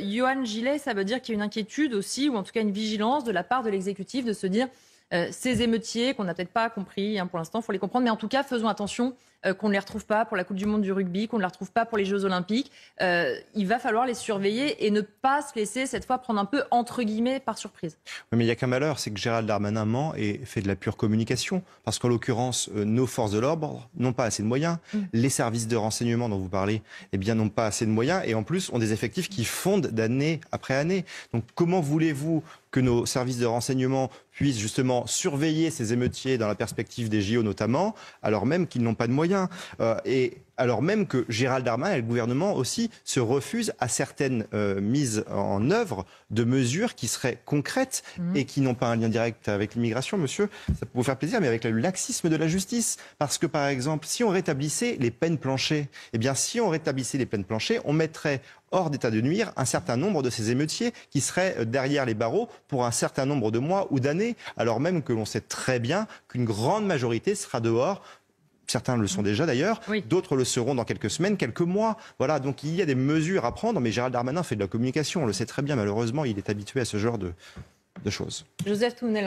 Yohann Gillet, ça veut dire qu'il y a une inquiétude aussi, ou en tout cas une vigilance de la part de l'exécutif de se dire ces émeutiers qu'on n'a peut-être pas compris pour l'instant, il faut les comprendre, mais en tout cas faisons attention qu'on ne les retrouve pas pour la Coupe du Monde du rugby, qu'on ne les retrouve pas pour les Jeux Olympiques. Il va falloir les surveiller et ne pas se laisser cette fois prendre un peu entre guillemets par surprise. Oui, mais il n'y a qu'un malheur, c'est que Gérald Darmanin ment et fait de la pure communication. Parce qu'en l'occurrence, nos forces de l'ordre n'ont pas assez de moyens. Les services de renseignement dont vous parlez n'ont pas assez de moyens et en plus ont des effectifs qui fondent d'année après année. Donc comment voulez-vous que nos services de renseignement puissent justement surveiller ces émeutiers dans la perspective des JO notamment, alors même qu'ils n'ont pas de moyens et alors même que Gérald Darmanin et le gouvernement aussi se refusent à certaines mises en œuvre de mesures qui seraient concrètes et qui n'ont pas un lien direct avec l'immigration, monsieur, ça peut vous faire plaisir, mais avec le laxisme de la justice. Parce que par exemple, si on rétablissait les peines planchers, on mettrait hors d'état de nuire un certain nombre de ces émeutiers qui seraient derrière les barreaux pour un certain nombre de mois ou d'années, alors même que l'on sait très bien qu'une grande majorité sera dehors. Certains le sont déjà d'ailleurs, d'autres le seront dans quelques semaines, quelques mois. Voilà, donc il y a des mesures à prendre, mais Gérald Darmanin fait de la communication, on le sait très bien, malheureusement, il est habitué à ce genre de choses. Joseph Touvenel.